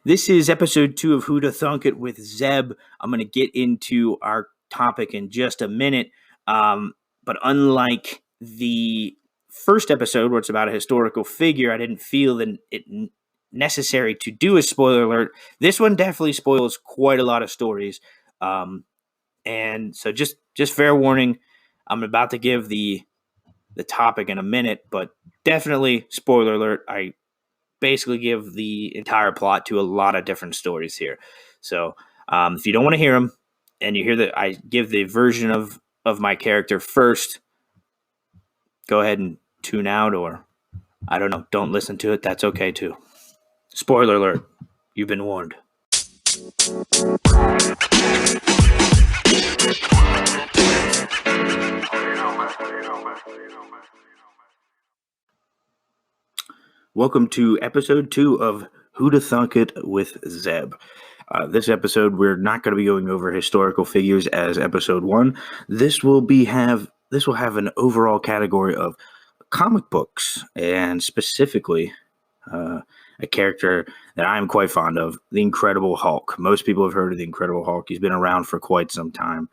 This is episode 2 of Who to Thunk It with Zeb. I'm going to get into our topic in just a minute. But unlike the first episode, where it's about a historical figure, I didn't feel that it necessary to do a spoiler alert. This one definitely spoils quite a lot of stories. And so just fair warning, I'm about to give the topic in a minute, but definitely spoiler alert. I basically give the entire plot to a lot of different stories here. So if you don't want to hear them, and you hear that I give the version of my character first, go ahead and tune out, or I don't know, don't listen to it. That's okay too. Spoiler alert, you've been warned. Welcome to episode 2 of Who to Thunk It with Zeb. This episode, we're not going to be going over historical figures as episode 1. This will have an overall category of comic books, and specifically a character that I'm quite fond of, the Incredible Hulk. Most people have heard of the Incredible Hulk. He's been around for quite some time.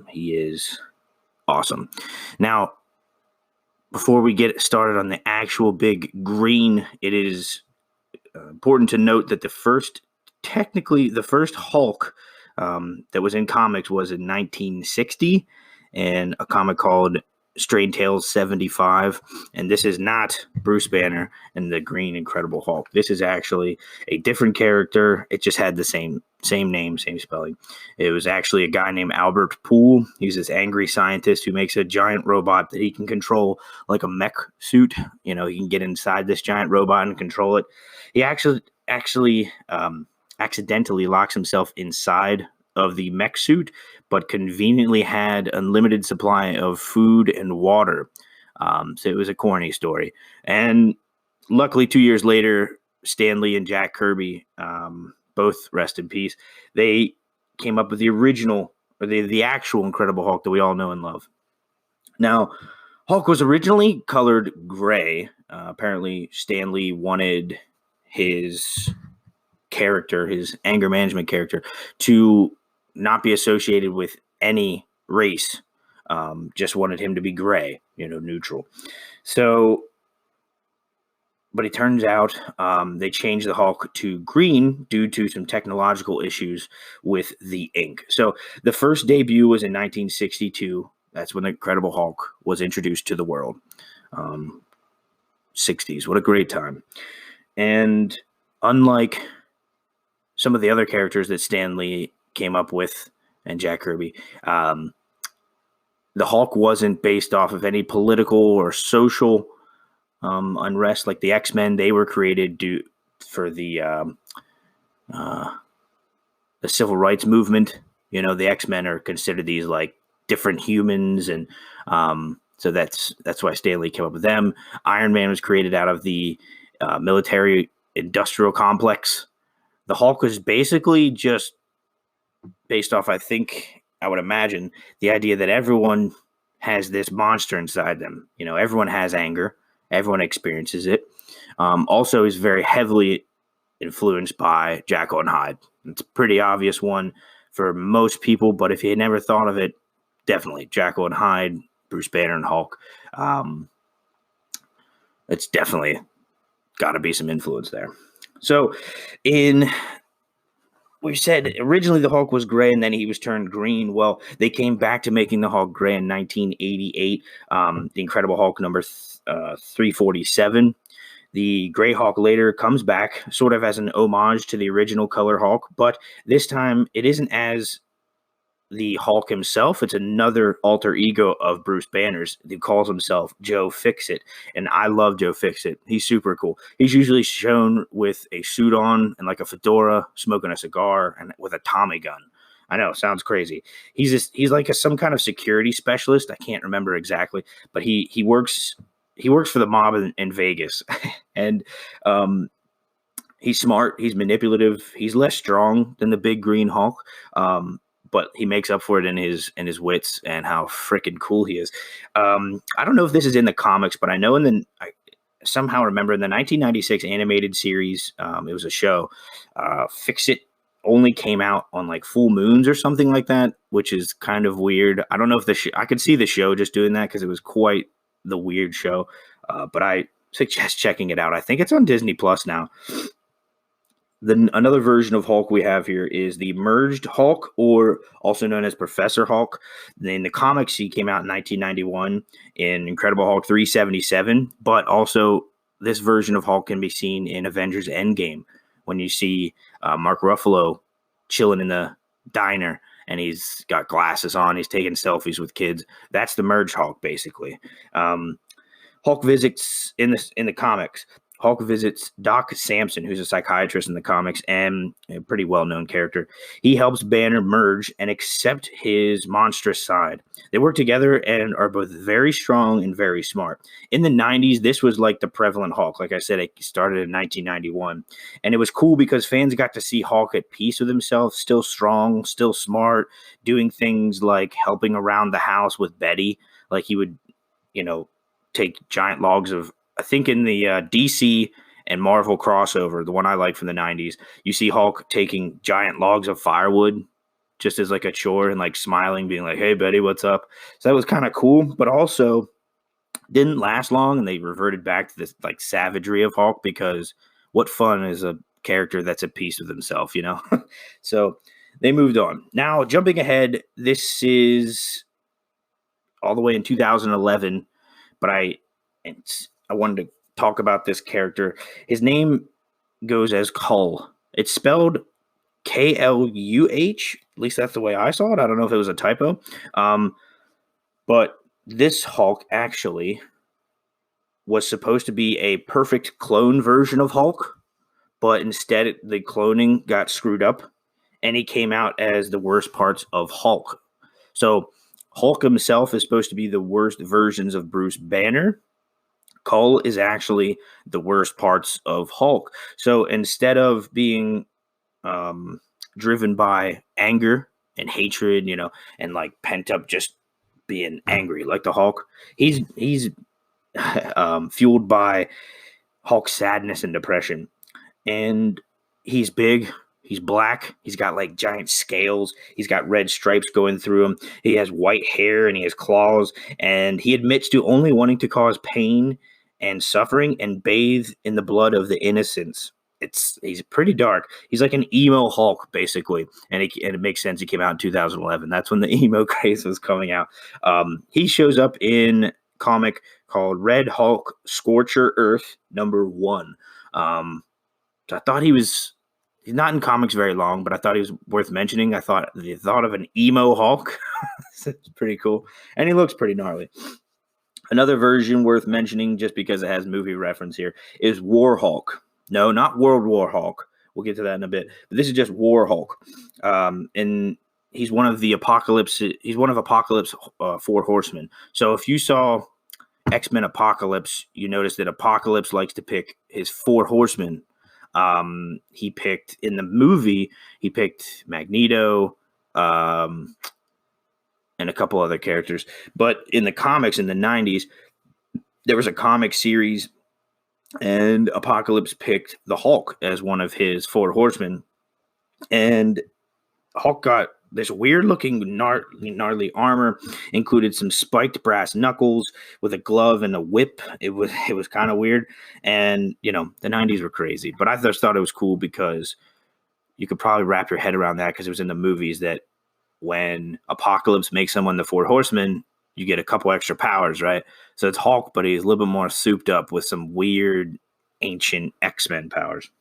He is awesome. Now, before we get started on the actual big green, it is important to note that the first Hulk that was in comics was in 1960 in a comic called Strange Tales 75. And this is not Bruce Banner and the Green Incredible Hulk. This is actually a different character. It just had the same name, same spelling. It was actually a guy named Albert Poole. He's this angry scientist who makes a giant robot that he can control like a mech suit. You know, he can get inside this giant robot and control it. He actually accidentally locks himself inside of the mech suit, but conveniently had unlimited supply of food and water. So it was a corny story. And luckily, 2 years later, Stan Lee and Jack Kirby, both rest in peace, they came up with the original, or the actual Incredible Hulk that we all know and love. Now, Hulk was originally colored gray. Apparently, Stan Lee wanted his character, his anger management character, to not be associated with any race. Just wanted him to be gray, neutral. So, but it turns out they changed the Hulk to green due to some technological issues with the ink. So the first debut was in 1962. That's when the Incredible Hulk was introduced to the world. 60s, what a great time. And unlike some of the other characters that Stan Lee came up with and Jack Kirby, the Hulk wasn't based off of any political or social unrest like the X-Men. They were created for the civil rights movement. The X-Men are considered these like different humans, and so that's why Stan Lee came up with them. Iron Man was created out of the military industrial complex. The Hulk was basically just based off, I would imagine, the idea that everyone has this monster inside them. Everyone has anger. Everyone experiences it. Also, is very heavily influenced by Jekyll and Hyde. It's a pretty obvious one for most people, but if you had never thought of it, definitely Jekyll and Hyde, Bruce Banner and Hulk. It's definitely got to be some influence there. So, we said originally the Hulk was gray and then he was turned green. Well, they came back to making the Hulk gray in 1988. The Incredible Hulk number 347. The Gray Hulk later comes back sort of as an homage to the original color Hulk, but this time it isn't as the Hulk himself. It's another alter ego of Bruce Banner's who calls himself Joe Fixit. And I love Joe Fixit. He's super cool. He's usually shown with a suit on and like a fedora, smoking a cigar, and with a Tommy gun. I know, sounds crazy. He's like some kind of security specialist. I can't remember exactly, but he works for the mob in Vegas. And he's smart. He's manipulative. He's less strong than the big green Hulk. But he makes up for it in his wits and how freaking cool he is. I don't know if this is in the comics, but I know somehow remember in the 1996 animated series, it was a show, Fix It only came out on like full moons or something like that, which is kind of weird. I don't know if I could see the show just doing that because it was quite the weird show, but I suggest checking it out. I think it's on Disney Plus now. Another version of Hulk we have here is the merged Hulk, or also known as Professor Hulk. In the comics, he came out in 1991 in Incredible Hulk 377, but also this version of Hulk can be seen in Avengers Endgame when you see Mark Ruffalo chilling in the diner and he's got glasses on, he's taking selfies with kids. That's the merged Hulk, basically. Hulk visits in the comics. Hulk visits Doc Samson, who's a psychiatrist in the comics and a pretty well-known character. He helps Banner merge and accept his monstrous side. They work together and are both very strong and very smart. In the 90s, this was like the prevalent Hulk. Like I said, it started in 1991. And it was cool because fans got to see Hulk at peace with himself, still strong, still smart, doing things like helping around the house with Betty. Like he would, take giant logs of, I think in the DC and Marvel crossover, the one I like from the 90s, you see Hulk taking giant logs of firewood just as like a chore and like smiling, being like, hey, Betty, what's up? So that was kind of cool, but also didn't last long. And they reverted back to this like savagery of Hulk because what fun is a character that's at peace with himself, So they moved on. Now, jumping ahead, this is all the way in 2011. But I wanted to talk about this character. His name goes as Kull. It's spelled Kluh. At least that's the way I saw it. I don't know if it was a typo. But this Hulk actually was supposed to be a perfect clone version of Hulk, but instead the cloning got screwed up, and he came out as the worst parts of Hulk. So Hulk himself is supposed to be the worst versions of Bruce Banner. Kull is actually the worst parts of Hulk. So instead of being driven by anger and hatred, and like pent up just being angry like the Hulk, he's fueled by Hulk's sadness and depression. And he's big. He's black. He's got like giant scales. He's got red stripes going through him. He has white hair and he has claws. And he admits to only wanting to cause pain and suffering and bathe in the blood of the innocents. He's pretty dark. He's like an emo Hulk, basically. And it makes sense. He came out in 2011. That's when the emo craze was coming out. He shows up in a comic called Red Hulk Scorcher Earth #1. So I thought he's not in comics very long, but I thought he was worth mentioning. I thought the thought of an emo Hulk is pretty cool. And he looks pretty gnarly. Another version worth mentioning, just because it has movie reference here, is War Hulk. No, not World War Hulk. We'll get to that in a bit. But this is just War Hulk. And he's one of Apocalypse 4 horsemen. So if you saw X-Men Apocalypse, you notice that Apocalypse likes to pick his 4 horsemen. He picked in the movie, he picked Magneto, and a couple other characters. But in the comics in the 90s, there was a comic series, and Apocalypse picked the Hulk as one of his 4 horsemen. And Hulk got this weird-looking gnarly armor, included some spiked brass knuckles with a glove and a whip. It was kind of weird, and the 90s were crazy. But I just thought it was cool because you could probably wrap your head around that because it was in the movies that when Apocalypse makes someone the 4 horsemen, you get a couple extra powers, right? So it's Hulk, but he's a little bit more souped up with some weird ancient X-Men powers.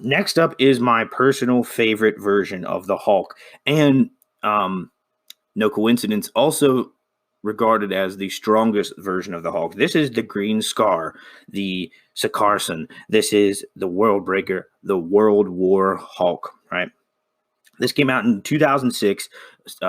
Next up is my personal favorite version of the Hulk, and no coincidence, also regarded as the strongest version of the Hulk. This is the Green Scar, the Sakaarson. This is the World Breaker, the World War Hulk, right? This came out in 2006,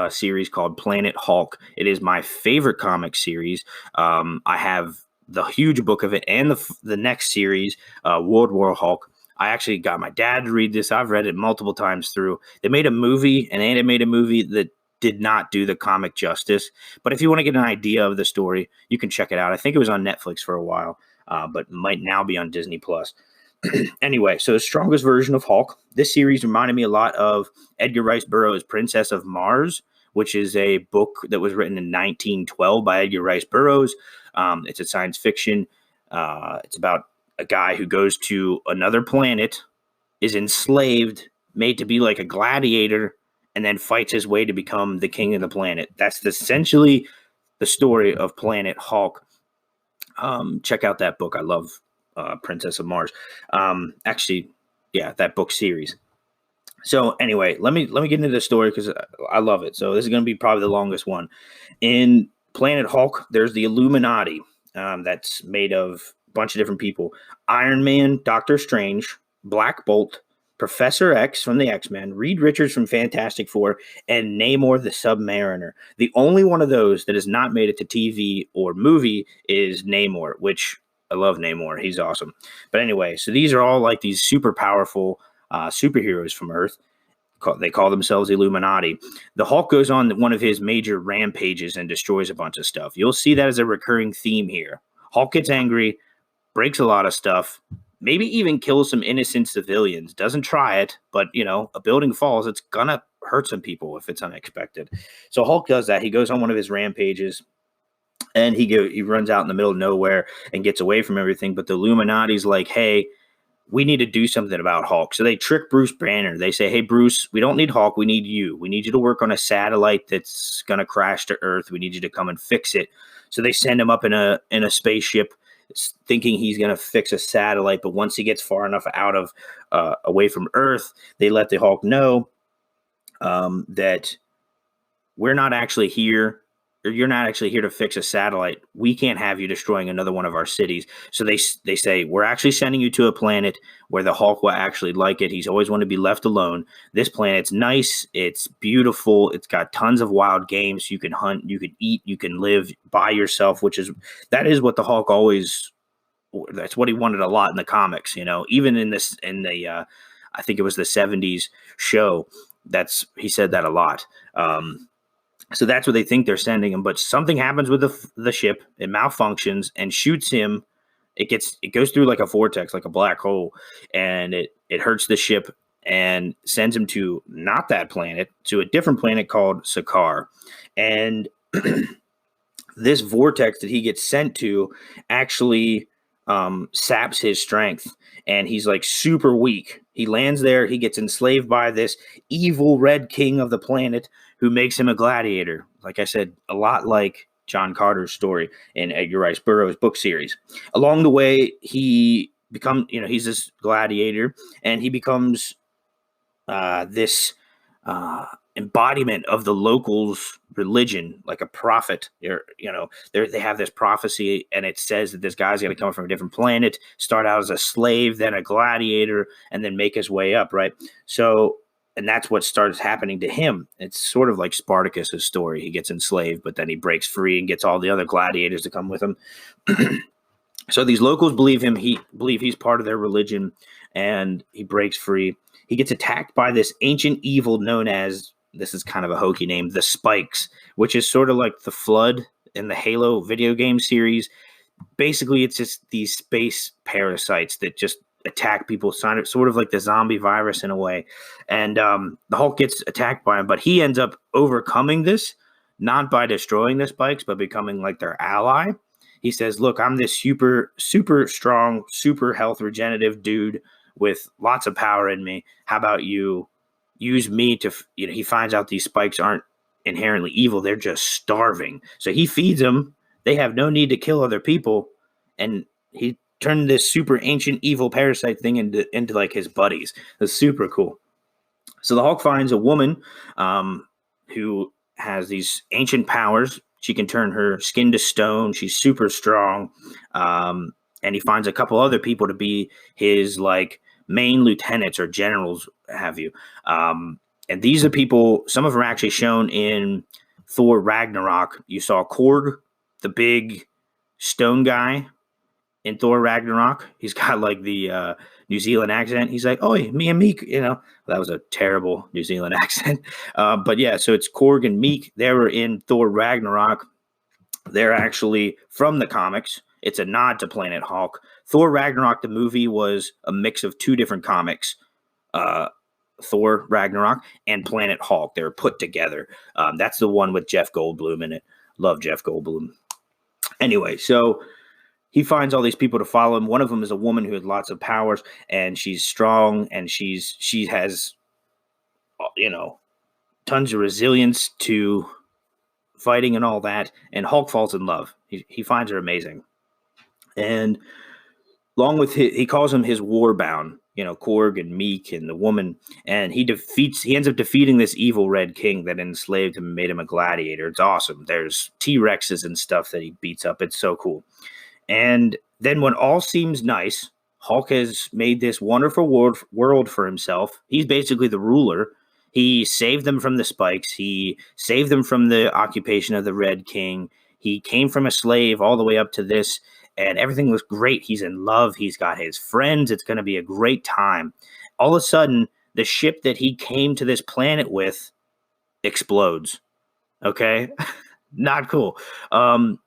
series called Planet Hulk. It is my favorite comic series. I have the huge book of it and the next series, World War Hulk. I actually got my dad to read this. I've read it multiple times through. They made an animated movie that did not do the comic justice. But if you want to get an idea of the story, you can check it out. I think it was on Netflix for a while. but might now be on Disney Plus. Anyway, so the strongest version of Hulk. This series reminded me a lot of Edgar Rice Burroughs' Princess of Mars, which is a book that was written in 1912 by Edgar Rice Burroughs. It's a science fiction. It's about a guy who goes to another planet, is enslaved, made to be like a gladiator, and then fights his way to become the king of the planet. That's essentially the story of Planet Hulk. Check out that book. I love Princess of Mars. Actually, yeah, that book series. So anyway, let me get into the story because I love it. So this is going to be probably the longest one. In Planet Hulk, there's the Illuminati that's made of a bunch of different people. Iron Man, Doctor Strange, Black Bolt, Professor X from the X-Men, Reed Richards from Fantastic Four, and Namor the Submariner. The only one of those that has not made it to TV or movie is Namor, which I love Namor. He's awesome. But anyway, so these are all like these super powerful superheroes from Earth. They call themselves Illuminati. The Hulk goes on one of his major rampages and destroys a bunch of stuff. You'll see that as a recurring theme here. Hulk gets angry, breaks a lot of stuff, maybe even kills some innocent civilians. Doesn't try it, but, a building falls. It's going to hurt some people if it's unexpected. So Hulk does that. He goes on one of his rampages, and he runs out in the middle of nowhere and gets away from everything. But the Illuminati's like, hey, we need to do something about Hulk. So they trick Bruce Banner. They say, hey, Bruce, we don't need Hulk. We need you. We need you to work on a satellite that's going to crash to Earth. We need you to come and fix it. So they send him up in a spaceship thinking he's going to fix a satellite. But once he gets far enough out of away from Earth, they let the Hulk know that we're not actually here. You're not actually here to fix a satellite. We can't have you destroying another one of our cities. So they say, we're actually sending you to a planet where the Hulk will actually like it. He's always wanted to be left alone. This planet's nice. It's beautiful. It's got tons of wild games. You can hunt, you can eat, you can live by yourself, that is what the Hulk always, that's what he wanted a lot in the comics, even in the, I think it was the 70s show. He said that a lot. So that's what they think they're sending him. But something happens with the ship. It malfunctions and shoots him. It goes through like a vortex, like a black hole, and it hurts the ship and sends him to not that planet, to a different planet called Sakaar. And this vortex that he gets sent to actually saps his strength, and he's like super weak. He lands there. He gets enslaved by this evil red king of the planet who makes him a gladiator. Like I said, a lot like John Carter's story in Edgar Rice Burroughs' book series. Along the way, he's this gladiator, and he becomes this embodiment of the locals' religion, like a prophet. They have this prophecy, and it says that this guy's going to come from a different planet, start out as a slave, then a gladiator, and then make his way up, right? So, and that's what starts happening to him. It's sort of like Spartacus's story. He gets enslaved, but then he breaks free and gets all the other gladiators to come with him. So these locals believe he's part of their religion, and he breaks free. He gets attacked by this ancient evil known as, this is kind of a hokey name, the Spikes, which is sort of like the Flood in the Halo video game series. Basically, it's just these space parasites that just attack people, sort of like the zombie virus in a way. And the Hulk gets attacked by him, but he ends up overcoming this, not by destroying the Spikes, but becoming like their ally. He says, look, I'm this super, super strong, super health regenerative dude with lots of power in me. How about you use me to, he finds out these Spikes aren't inherently evil. They're just starving. So he feeds them. They have no need to kill other people. And he turned this super ancient evil parasite thing into like his buddies. It's super cool. So the Hulk finds a woman who has these ancient powers. She can turn her skin to stone. She's super strong. And he finds a couple other people to be his like main lieutenants or generals, have you. And these are people, some of them are actually shown in Thor Ragnarok. You saw Korg, the big stone guy in Thor Ragnarok. He's got like the New Zealand accent. He's like, oh, me and Meek, that was a terrible New Zealand accent. But yeah, so it's Korg and Meek. They were in Thor Ragnarok. They're actually from the comics. It's a nod to Planet Hulk. Thor Ragnarok, the movie, was a mix of two different comics. Thor Ragnarok and Planet Hulk. They're put together. That's the one with Jeff Goldblum in it. Love Jeff Goldblum. Anyway, so he finds all these people to follow him. One of them is a woman who has lots of powers, and she's strong, and she has, tons of resilience to fighting and all that. And Hulk falls in love. He finds her amazing, and along with he calls him his warbound, Korg and Meek and the woman, and he ends up defeating this evil Red King that enslaved him and made him a gladiator. It's awesome. There's T-Rexes and stuff that he beats up. It's so cool. And then when all seems nice, Hulk has made this wonderful world for himself. He's basically the ruler. He saved them from the spikes. He saved them from the occupation of the Red King. He came from a slave all the way up to this, and everything was great. He's in love. He's got his friends. It's going to be a great time. All of a sudden, the ship that he came to this planet with explodes. Okay? Not cool. And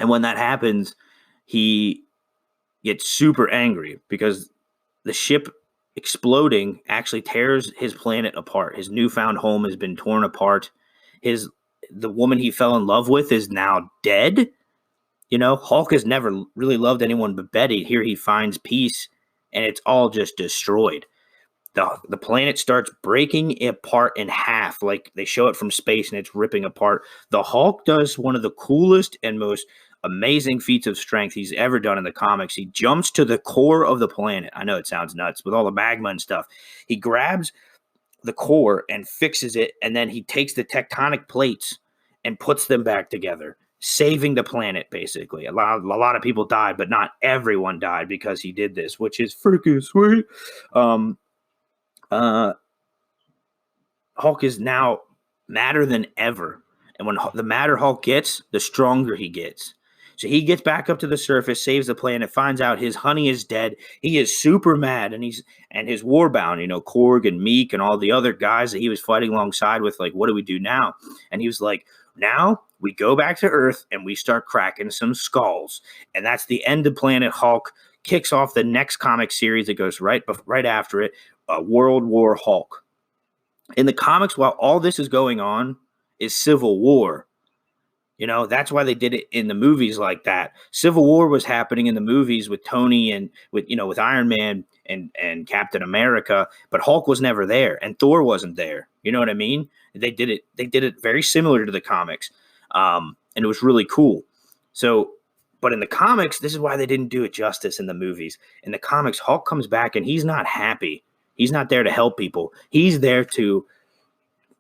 when that happens, he gets super angry because the ship exploding actually tears his planet apart. His newfound home has been torn apart. The woman he fell in love with is now dead. Hulk has never really loved anyone but Betty. Here he finds peace, and it's all just destroyed. The planet starts breaking apart in half, like they show it from space, and it's ripping apart. The Hulk does one of the coolest and most amazing feats of strength he's ever done in the comics. He jumps to the core of the planet. I know it sounds nuts with all the magma and stuff. He grabs the core and fixes it, and then he takes the tectonic plates and puts them back together, saving the planet, basically. A lot of people died, but not everyone died because he did this, which is freaking sweet. Hulk is now madder than ever. And when the madder Hulk gets, the stronger he gets. So he gets back up to the surface, saves the planet, finds out his honey is dead. He is super mad, and his warbound, Korg and Meek and all the other guys that he was fighting alongside with, like, what do we do now? And he was like, now we go back to Earth and we start cracking some skulls. And that's the end of Planet Hulk. Kicks off the next comic series that goes right after it, World War Hulk. In the comics, while all this is going on, is Civil War. That's why they did it in the movies like that. Civil War was happening in the movies with Tony and with Iron Man and Captain America, but Hulk was never there and Thor wasn't there. You know what I mean? They did it very similar to the comics. And it was really cool. So, but in the comics, this is why they didn't do it justice in the movies. In the comics, Hulk comes back and he's not happy. He's not there to help people. He's there to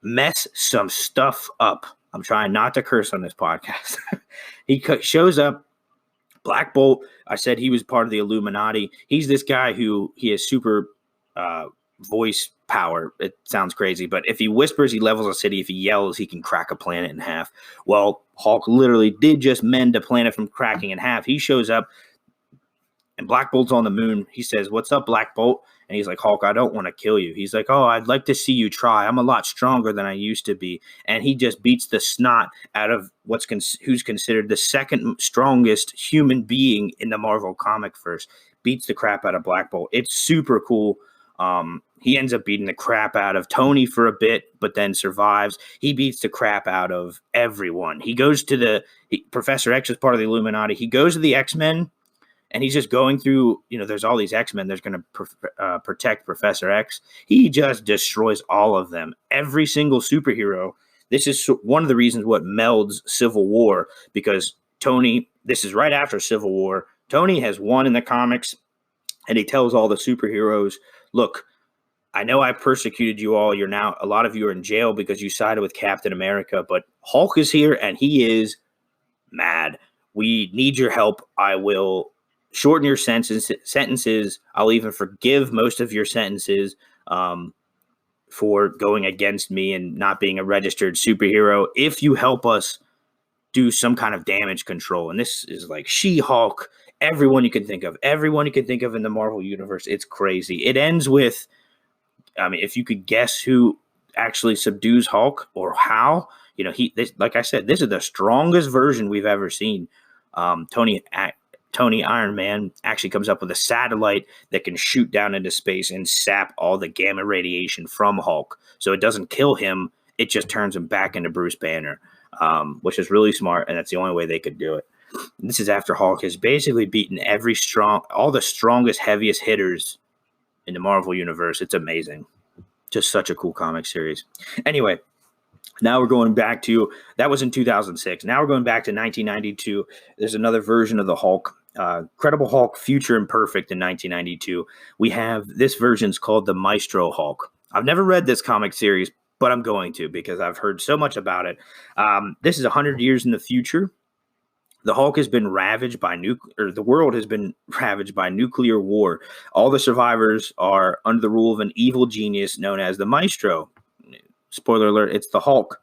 mess some stuff up. I'm trying not to curse on this podcast. He shows up. Black Bolt, I said he was part of the Illuminati. He's this guy who he has super voice power. It sounds crazy, but if he whispers, he levels a city. If he yells, he can crack a planet in half. Well, Hulk literally did just mend a planet from cracking in half. He shows up, and Black Bolt's on the moon. He says, "What's up, Black Bolt?" And he's like, "Hulk, I don't want to kill you." He's like, "Oh, I'd like to see you try. I'm a lot stronger than I used to be." And he just beats the snot out of who's considered the second strongest human being in the Marvel comic verse. Beats the crap out of Black Bolt. It's super cool. He ends up beating the crap out of Tony for a bit, but then survives. He beats the crap out of everyone. He goes to Professor X is part of the Illuminati. He goes to the X-Men. And he's just going through, there's all these X-Men. There's going to protect Professor X. He just destroys all of them. Every single superhero. This is one of the reasons what melds Civil War, because Tony, this is right after Civil War. Tony has won in the comics, and he tells all the superheroes, look, I know I persecuted you all. A lot of you are in jail because you sided with Captain America, but Hulk is here, and he is mad. We need your help. I will shorten your sentences. I'll even forgive most of your sentences for going against me and not being a registered superhero if you help us do some kind of damage control. And this is like She-Hulk, everyone you can think of in the Marvel universe. It's crazy. It ends with, if you could guess who actually subdues Hulk or how, like I said, this is the strongest version we've ever seen. Tony Tony Iron Man actually comes up with a satellite that can shoot down into space and sap all the gamma radiation from Hulk. So it doesn't kill him. It just turns him back into Bruce Banner, which is really smart, and that's the only way they could do it. This is after Hulk has basically beaten all the strongest, heaviest hitters in the Marvel Universe. It's amazing. Just such a cool comic series. Anyway, now we're going back to, that was in 2006. Now we're going back to 1992. There's another version of the Hulk, Incredible Hulk, Future Imperfect in 1992. We have, this version's called the Maestro Hulk. I've never read this comic series, but I'm going to because I've heard so much about it. This is 100 years in the future. The Hulk has been ravaged by the world has been ravaged by nuclear war. All the survivors are under the rule of an evil genius known as the Maestro. Spoiler alert, it's the Hulk.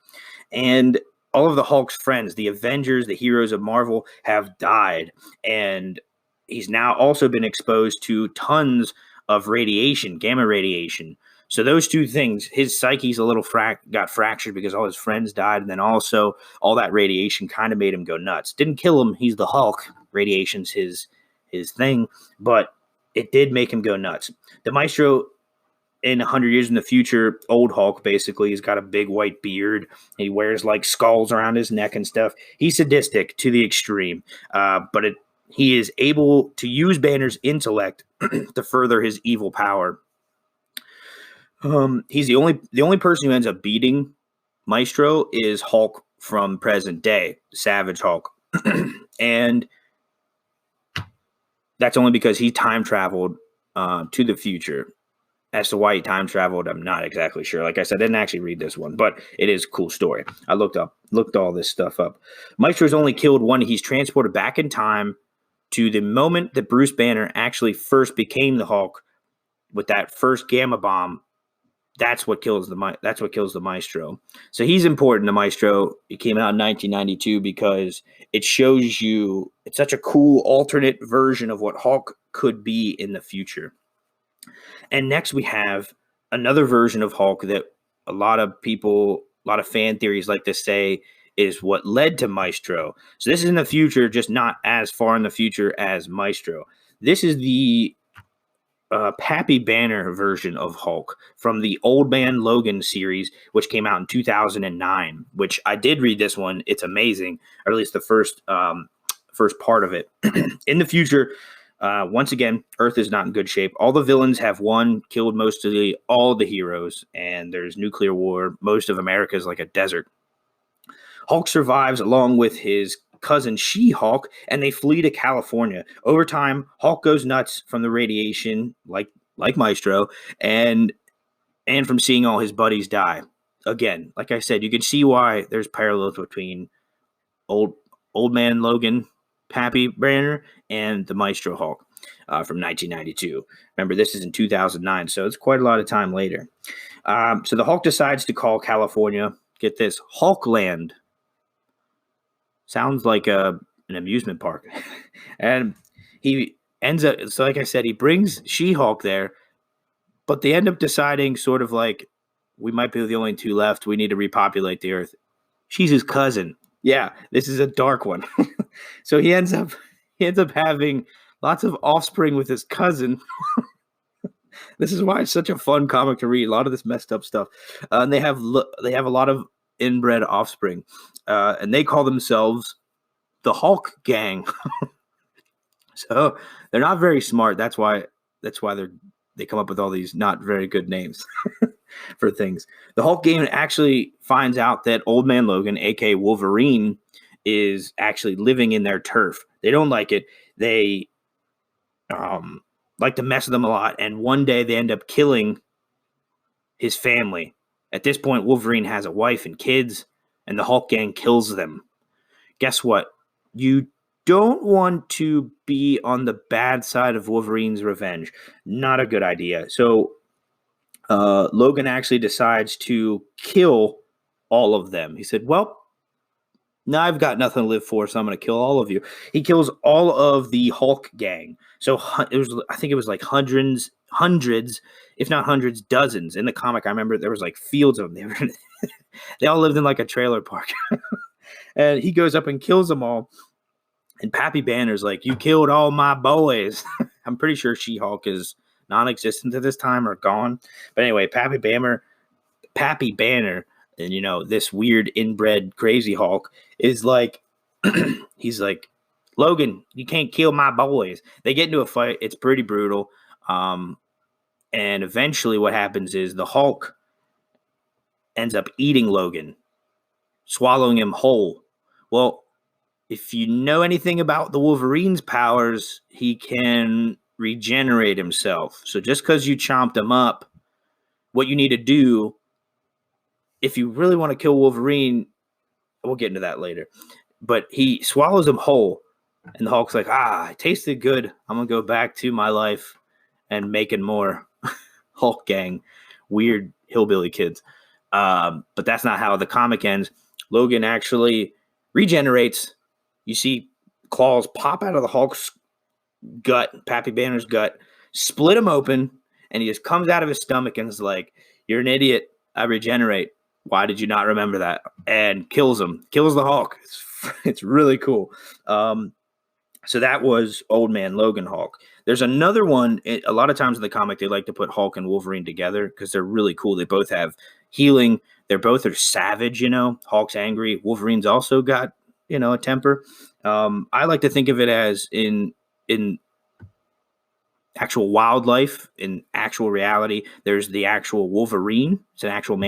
And all of the Hulk's friends, the Avengers, the heroes of Marvel, have died. And he's now also been exposed to tons of radiation, gamma radiation. So those two things, his psyche's a little got fractured because all his friends died. And then also all that radiation kind of made him go nuts. Didn't kill him. He's the Hulk. Radiation's his thing. But it did make him go nuts. The Maestro, in 100 years in the future, old Hulk, basically, he's got a big white beard. He wears like skulls around his neck and stuff. He's sadistic to the extreme. But he is able to use Banner's intellect to further his evil power. He's the only person who ends up beating Maestro is Hulk from present day, Savage Hulk. And that's only because he time traveled to the future. As to why he time traveled, I'm not exactly sure. Like I said, I didn't actually read this one, but it is a cool story. I looked all this stuff up. Maestro's only killed one. He's transported back in time to the moment that Bruce Banner actually first became the Hulk with that first gamma bomb. That's what kills the Maestro. So he's important, the Maestro. It came out in 1992 because it shows you it's such a cool alternate version of what Hulk could be in the future. And next we have another version of Hulk that a lot of fan theories like to say is what led to Maestro. So this is in the future, just not as far in the future as Maestro. This is the Pappy Banner version of Hulk from the Old Man Logan series, which came out in 2009, which I did read this one. It's amazing, or at least the first part of it. In the future, once again, Earth is not in good shape. All the villains have killed mostly all the heroes, and there's nuclear war. Most of America is like a desert. Hulk survives along with his cousin She-Hulk, and they flee to California. Over time, Hulk goes nuts from the radiation, like Maestro, and from seeing all his buddies die. Again, like I said, you can see why there's parallels between old man Logan, Pappy Banner, and the Maestro Hulk from 1992. Remember, this is in 2009, so it's quite a lot of time later. So the Hulk decides to call California, get this, Hulkland. Sounds like an amusement park. And he ends up, so like I said, he brings She-Hulk there, but they end up deciding sort of like, we might be the only two left. We need to repopulate the Earth. She's his cousin. Yeah, this is a dark one. So he ends up having lots of offspring with his cousin. This is why it's such a fun comic to read. A lot of this messed up stuff. And they have a lot of inbred offspring. And they call themselves the Hulk Gang. So they're not very smart. That's why they come up with all these not very good names for things. The Hulk Gang actually finds out that Old Man Logan, aka Wolverine, is actually living in their turf. They don't like it. They like to mess with them a lot. And one day they end up killing his family. At this point, Wolverine has a wife and kids, and the Hulk Gang kills them. Guess what? You don't want to be on the bad side of Wolverine's revenge. Not a good idea. So Logan actually decides to kill all of them. He said, well, now I've got nothing to live for, so I'm going to kill all of you. He kills all of the Hulk Gang. So I think it was like hundreds, if not hundreds, dozens. In the comic, I remember there was like fields of them. They all lived in like a trailer park. And he goes up and kills them all. And Pappy Banner's like, you killed all my boys. I'm pretty sure She-Hulk is non-existent at this time or gone. But anyway, Pappy Banner, and this weird inbred crazy Hulk is like, he's like, Logan, you can't kill my boys. They get into a fight. It's pretty brutal. And eventually what happens is the Hulk ends up eating Logan, swallowing him whole. Well, if you know anything about the Wolverine's powers, he can regenerate himself. So just because you chomped him up, what you need to do, if you really want to kill Wolverine, we'll get into that later, but he swallows him whole, and the Hulk's like, it tasted good. I'm going to go back to my life and making more Hulk gang, weird hillbilly kids. But that's not how the comic ends. Logan actually regenerates. You see claws pop out of the Hulk's gut, Pappy Banner's gut, split him open, and he just comes out of his stomach and is like, you're an idiot. I regenerate. Why did you not remember that? And kills him. Kills the Hulk. It's really cool. So that was Old Man Logan Hulk. There's another one. A lot of times in the comic, they like to put Hulk and Wolverine together because they're really cool. They both have healing. They're both savage, Hulk's angry. Wolverine's also got, a temper. I like to think of it as in actual wildlife, in actual reality, there's the actual Wolverine. It's an actual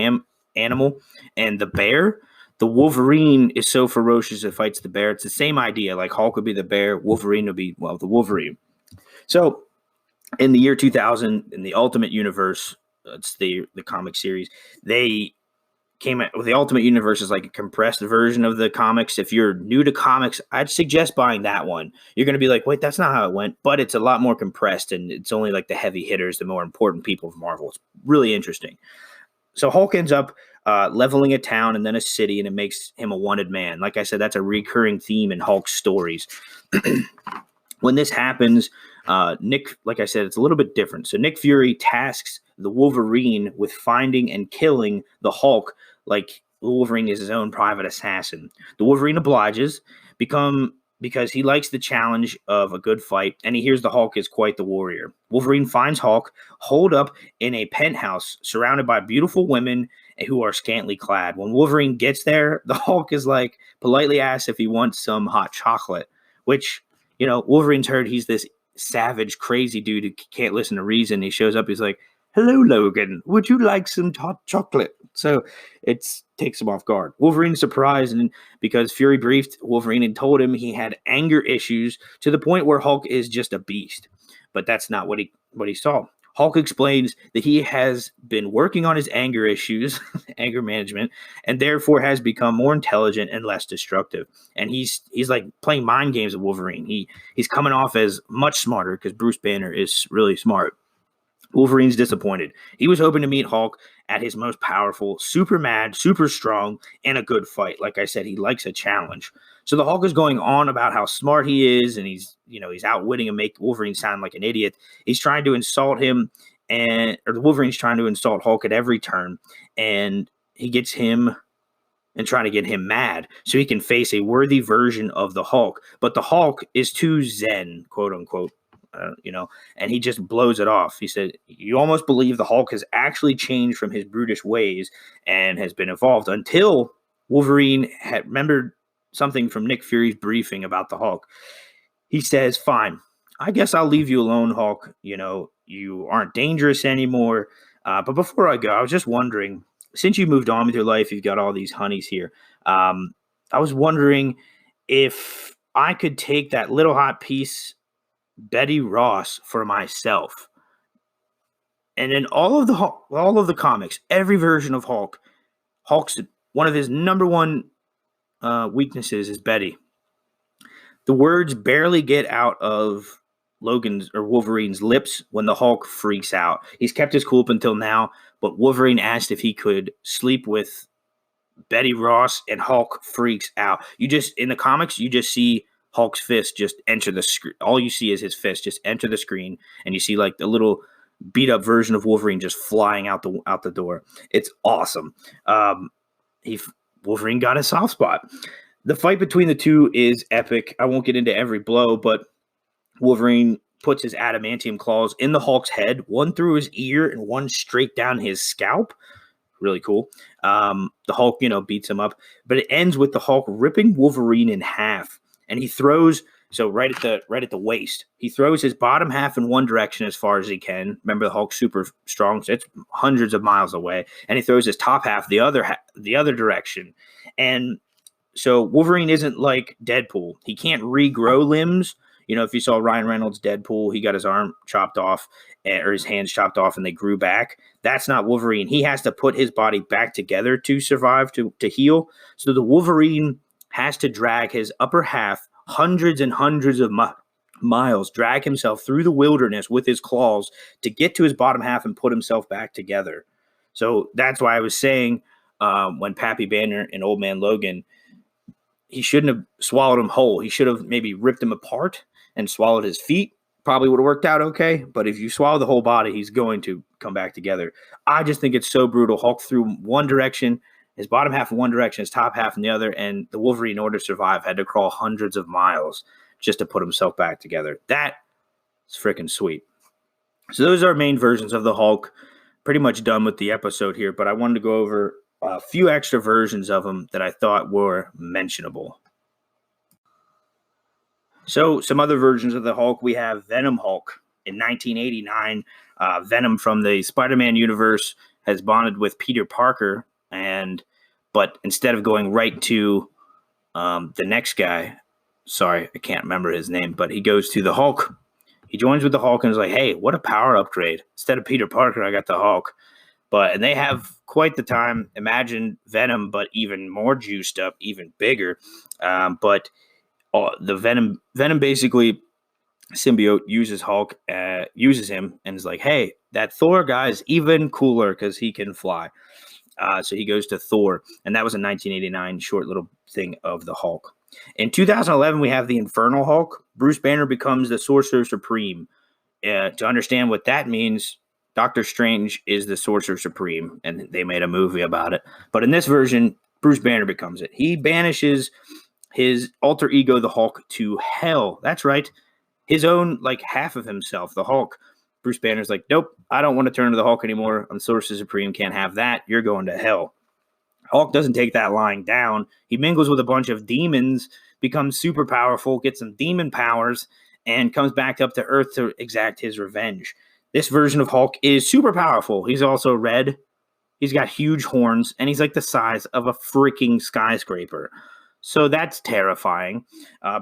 animal. And the bear, the Wolverine is so ferocious it fights the bear. It's the same idea. Like Hulk would be the bear, Wolverine would be, the Wolverine. So in the year 2000, in the Ultimate Universe, it's the comic series, they came out with the Ultimate Universe is like a compressed version of the comics. If you're new to comics, I'd suggest buying that one. You're going to be like, wait, that's not how it went, but it's a lot more compressed, and it's only like the heavy hitters, the more important people of Marvel. It's really interesting. So Hulk ends up leveling a town and then a city, and it makes him a wanted man. Like I said, that's a recurring theme in Hulk's stories. When this happens, Nick, like I said, it's a little bit different. So Nick Fury tasks the Wolverine with finding and killing the Hulk, like Wolverine is his own private assassin. The Wolverine obliges, because he likes the challenge of a good fight, and he hears the Hulk is quite the warrior. Wolverine finds Hulk holed up in a penthouse surrounded by beautiful women who are scantily clad. When Wolverine gets there, the Hulk is like politely asks if he wants some hot chocolate, which, Wolverine's heard he's this savage, crazy dude who can't listen to reason. He shows up, he's like, hello, Logan, would you like some hot chocolate? So it takes him off guard. Wolverine's surprised, and because Fury briefed Wolverine and told him he had anger issues to the point where Hulk is just a beast. But that's not what he saw. Hulk explains that he has been working on his anger issues, anger management, and therefore has become more intelligent and less destructive. And he's like playing mind games with Wolverine. He's coming off as much smarter because Bruce Banner is really smart. Wolverine's disappointed. He was hoping to meet Hulk at his most powerful, super mad, super strong, and a good fight. Like I said, he likes a challenge. So the Hulk is going on about how smart he is, and he's outwitting and make Wolverine sound like an idiot. He's trying to insult him, or the Wolverine's trying to insult Hulk at every turn, and he gets him and trying to get him mad so he can face a worthy version of the Hulk. But the Hulk is too zen, quote unquote. And he just blows it off. He said, you almost believe the Hulk has actually changed from his brutish ways and has been evolved, until Wolverine had remembered something from Nick Fury's briefing about the Hulk. He says, fine, I guess I'll leave you alone, Hulk. You aren't dangerous anymore. But before I go, I was just wondering, since you moved on with your life, you've got all these honeys here. I was wondering if I could take that little hot piece Betty Ross for myself. And in all of the comics, every version of Hulk's one of his number one weaknesses is Betty. The words barely get out of Logan's or Wolverine's lips when the Hulk freaks out. He's kept his cool up until now, but Wolverine asked if he could sleep with Betty Ross, and Hulk freaks out. In the comics, you just see Hulk's fist just enter the screen. All you see is his fist just enter the screen, and you see like the little beat up version of Wolverine just flying out the door. It's awesome. Wolverine got a soft spot. The fight between the two is epic. I won't get into every blow, but Wolverine puts his adamantium claws in the Hulk's head, one through his ear and one straight down his scalp. Really cool. The Hulk, beats him up, but it ends with the Hulk ripping Wolverine in half, and he throws right at the waist. He throws his bottom half in one direction as far as he can. Remember, the Hulk's super strong, so it's hundreds of miles away, and he throws his top half the other direction. And so Wolverine isn't like Deadpool. He can't regrow limbs. If you saw Ryan Reynolds' Deadpool, he got his arm chopped off or his hands chopped off and they grew back. That's not Wolverine. He has to put his body back together to survive, to heal. So the Wolverine has to drag his upper half hundreds and hundreds of miles, drag himself through the wilderness with his claws to get to his bottom half and put himself back together. So that's why I was saying when Pappy Banner and Old Man Logan, he shouldn't have swallowed him whole. He should have maybe ripped him apart and swallowed his feet. Probably would have worked out okay. But if you swallow the whole body, he's going to come back together. I just think it's so brutal. Hulk threw one direction, his bottom half in one direction, his top half in the other, and the Wolverine, in order to survive, had to crawl hundreds of miles just to put himself back together. That is freaking sweet. So those are main versions of the Hulk. Pretty much done with the episode here, but I wanted to go over a few extra versions of them that I thought were mentionable. So some other versions of the Hulk, we have Venom Hulk. In 1989, Venom from the Spider-Man universe has bonded with Peter Parker, but instead of going right to the next guy, sorry, I can't remember his name, but he goes to the Hulk. He joins with the Hulk and is like, hey, what a power upgrade. Instead of Peter Parker, I got the Hulk. And they have quite the time. Imagine Venom, but even more juiced up, even bigger. But the Venom basically, symbiote uses Hulk, uses him, and is like, hey, that Thor guy's even cooler because he can fly. So he goes to Thor, and that was a 1989 short little thing of the Hulk. In 2011, we have the Infernal Hulk. Bruce Banner becomes the Sorcerer Supreme. To understand what that means, Doctor Strange is the Sorcerer Supreme, and they made a movie about it. But in this version, Bruce Banner becomes it. He banishes his alter ego, the Hulk, to hell. That's right. His own, half of himself, the Hulk. Bruce Banner's like, nope, I don't want to turn to the Hulk anymore. I'm the Sorcerer Supreme, can't have that. You're going to hell. Hulk doesn't take that lying down. He mingles with a bunch of demons, becomes super powerful, gets some demon powers, and comes back up to Earth to exact his revenge. This version of Hulk is super powerful. He's also red. He's got huge horns, and he's like the size of a freaking skyscraper. So that's terrifying.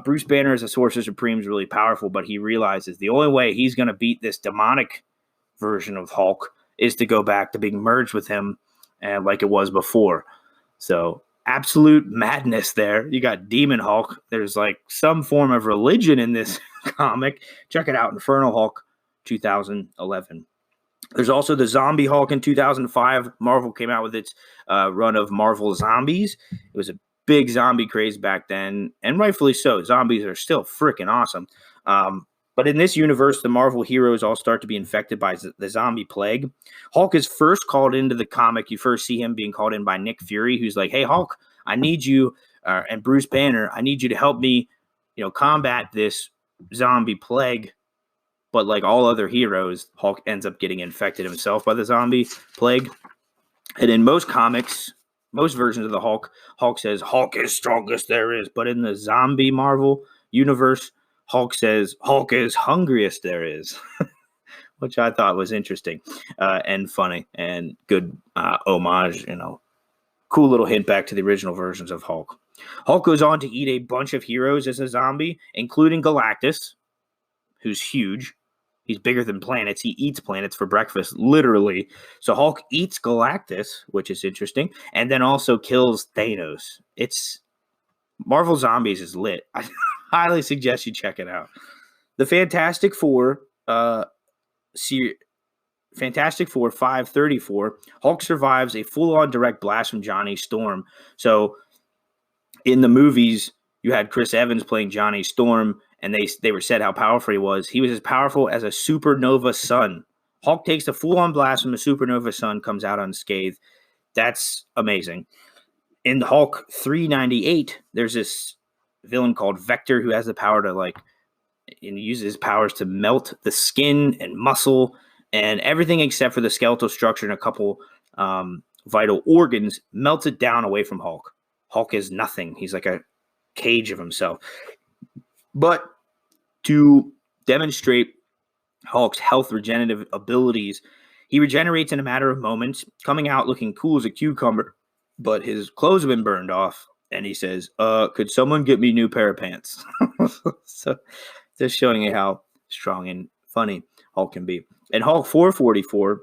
Bruce Banner as a Sorcerer Supreme is really powerful, but he realizes the only way he's going to beat this demonic version of Hulk is to go back to being merged with him like it was before. So absolute madness there. You got Demon Hulk. There's some form of religion in this comic. Check it out, Infernal Hulk. 2011. There's also the Zombie Hulk in 2005. Marvel came out with its run of Marvel Zombies. It was a big zombie craze back then, and rightfully so. Zombies are still freaking awesome. But in this universe, the Marvel heroes all start to be infected by the zombie plague. Hulk is first called into the comic. You first see him being called in by Nick Fury, who's like, hey, Hulk, I need you, and Bruce Banner, I need you to help me, combat this zombie plague. But like all other heroes, Hulk ends up getting infected himself by the zombie plague. And in most comics, most versions of the Hulk, Hulk says, Hulk is strongest there is. But in the zombie Marvel universe, Hulk says, Hulk is hungriest there is. Which I thought was interesting and funny and good homage, cool little hint back to the original versions of Hulk. Hulk goes on to eat a bunch of heroes as a zombie, including Galactus, who's huge. He's bigger than planets. He eats planets for breakfast, literally. So Hulk eats Galactus, which is interesting, and then also kills Thanos. Marvel Zombies is lit. I highly suggest you check it out. The Fantastic Four, Fantastic Four 534, Hulk survives a full-on direct blast from Johnny Storm. So in the movies, you had Chris Evans playing Johnny Storm, and they were said how powerful he was. He was as powerful as a supernova sun. Hulk takes a full-on blast from a supernova sun, comes out unscathed. That's amazing. In Hulk 398, there's this villain called Vector who has the power to and uses his powers to melt the skin and muscle and everything except for the skeletal structure and a couple vital organs, melts it down away from Hulk. Hulk is nothing. He's like a cage of himself. But to demonstrate Hulk's health regenerative abilities, he regenerates in a matter of moments, coming out looking cool as a cucumber, but his clothes have been burned off. And he says, could someone get me a new pair of pants? So just showing you how strong and funny Hulk can be. And Hulk 444,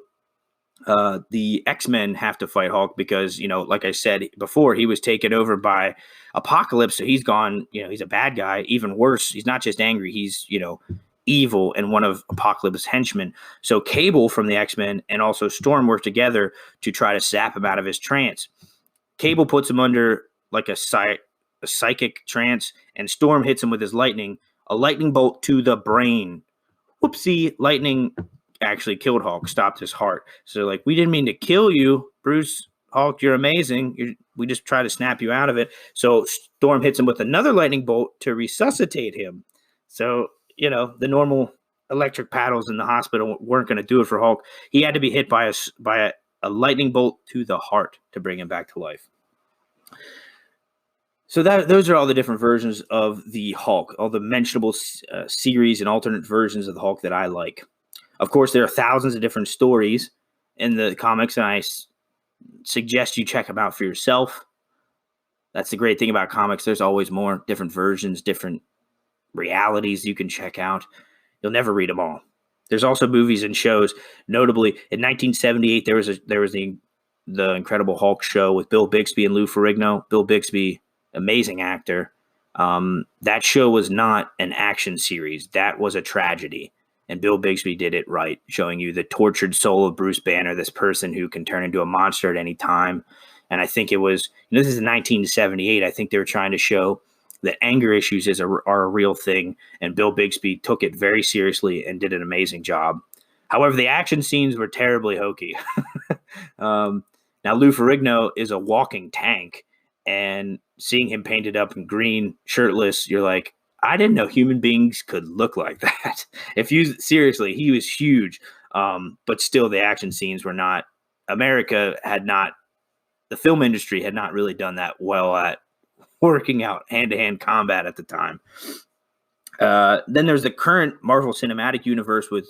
the X-Men have to fight Hulk because, like I said before, he was taken over by Apocalypse. So he's gone, he's a bad guy. Even worse, he's not just angry, he's, evil and one of Apocalypse's henchmen. So Cable from the X-Men and also Storm work together to try to sap him out of his trance. Cable puts him under like a psychic trance, and Storm hits him with his lightning, a lightning bolt to the brain. Whoopsie, lightning actually killed Hulk, stopped his heart. So like, we didn't mean to kill you, Bruce. Hulk, you're amazing. We just try to snap you out of it. So Storm hits him with another lightning bolt to resuscitate him. So, the normal electric paddles in the hospital weren't going to do it for Hulk. He had to be hit by a lightning bolt to the heart to bring him back to life. So those are all the different versions of the Hulk, all the mentionable series and alternate versions of the Hulk that I like. Of course, there are thousands of different stories in the comics, and I suggest you check them out for yourself. That's the great thing about comics. There's always more different versions, different realities you can check out. You'll never read them all. There's also movies and shows. Notably, in 1978, there was the Incredible Hulk show with Bill Bixby and Lou Ferrigno. Bill Bixby, amazing actor. That show was not an action series. That was a tragedy. And Bill Bixby did it right, showing you the tortured soul of Bruce Banner, this person who can turn into a monster at any time. And I think it was, this is 1978. I think they were trying to show that anger issues are a real thing. And Bill Bixby took it very seriously and did an amazing job. However, the action scenes were terribly hokey. Now, Lou Ferrigno is a walking tank. And seeing him painted up in green, shirtless, you're like, I didn't know human beings could look like that. Seriously, he was huge. But still, the action scenes were not, the film industry had not really done that well at working out hand-to-hand combat at the time. Then there's the current Marvel Cinematic Universe with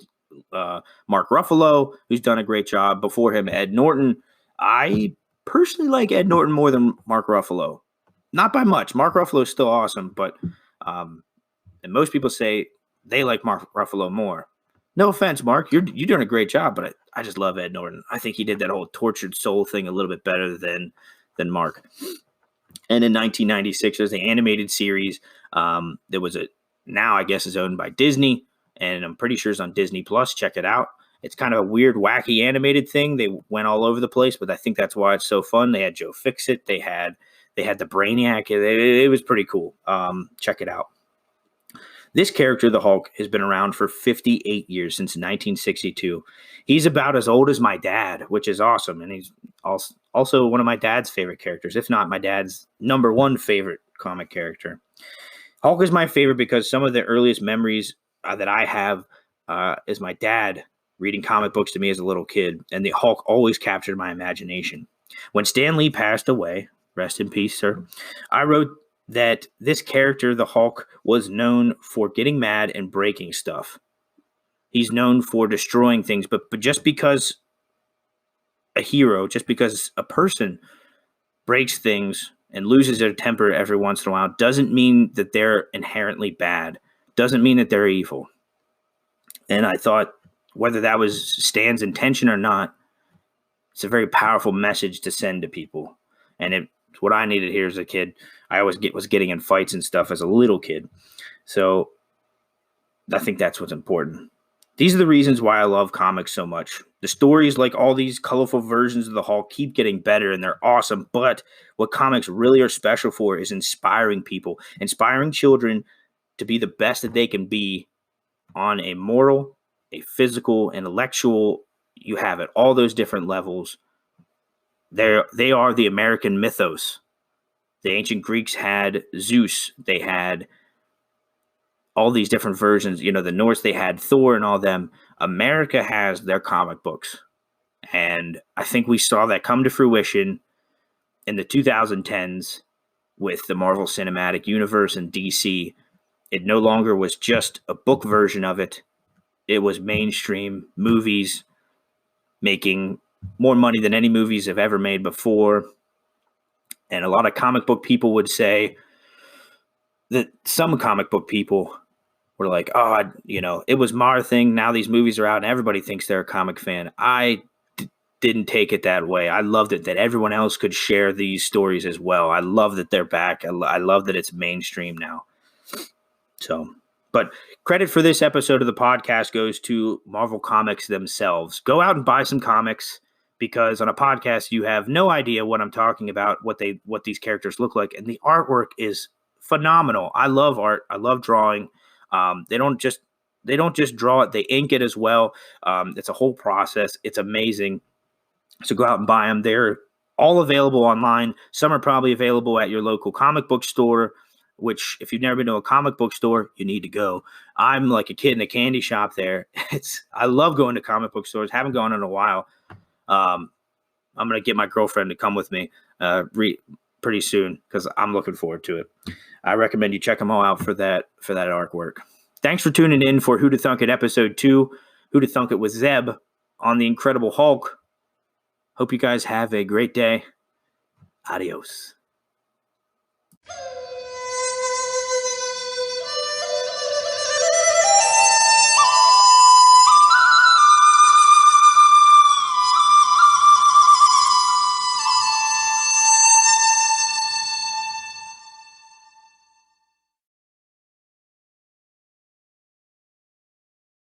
Mark Ruffalo, who's done a great job. Before him, Ed Norton. I personally like Ed Norton more than Mark Ruffalo. Not by much. Mark Ruffalo is still awesome, but and most people say they like Mark Ruffalo more. No offense, Mark. You're doing a great job, but I just love Ed Norton. I think he did that whole tortured soul thing a little bit better than Mark. And in 1996, there's the animated series. There was now I guess is owned by Disney, and I'm pretty sure it's on Disney Plus. Check it out. It's kind of a weird, wacky animated thing. They went all over the place, but I think that's why it's so fun. They had Joe Fixit. They had the Brainiac. It was pretty cool. Check it out. This character, the Hulk, has been around for 58 years, since 1962. He's about as old as my dad, which is awesome. And he's also one of my dad's favorite characters, if not my dad's number one favorite comic character. Hulk is my favorite because some of the earliest memories that I have is my dad reading comic books to me as a little kid, and the Hulk always captured my imagination. When Stan Lee passed away, rest in peace, sir, I wrote that this character, the Hulk, was known for getting mad and breaking stuff. He's known for destroying things, but just because just because a person breaks things and loses their temper every once in a while doesn't mean that they're inherently bad, doesn't mean that they're evil. And I thought, whether that was Stan's intention or not, it's a very powerful message to send to people. And it's what I needed here as a kid. I always was getting in fights and stuff as a little kid. So I think that's what's important. These are the reasons why I love comics so much. The stories, like all these colorful versions of the Hulk, keep getting better and they're awesome. But what comics really are special for is inspiring people, inspiring children to be the best that they can be on a moral, a physical, intellectual, you have it, all those different levels. They are the American mythos. The ancient Greeks had Zeus. They had all these different versions. You know, the Norse, they had Thor and all them. America has their comic books. And I think we saw that come to fruition in the 2010s with the Marvel Cinematic Universe and DC. It no longer was just a book version of it. It was mainstream movies making more money than any movies have ever made before. And a lot of comic book people would say that some comic book people were like, oh, you know, it was my thing. Now these movies are out and everybody thinks they're a comic fan. I didn't take it that way. I loved it that everyone else could share these stories as well. I love that they're back. I love that it's mainstream now. So, but credit for this episode of the podcast goes to Marvel Comics themselves. Go out and buy some comics, because on a podcast you have no idea what I'm talking about, what these characters look like, and the artwork is phenomenal. I love art. I love drawing. They don't just draw it; they ink it as well. It's a whole process. It's amazing. So go out and buy them. They're all available online. Some are probably available at your local comic book store, which if you've never been to a comic book store, you need to go. I'm like a kid in a candy shop there. I love going to comic book stores. Haven't gone in a while. I'm going to get my girlfriend to come with me pretty soon because I'm looking forward to it. I recommend you check them all out for that artwork. Thanks for tuning in for Who to Thunk It episode 2. Who to Thunk It with Zeb on the Incredible Hulk. Hope you guys have a great day. Adios.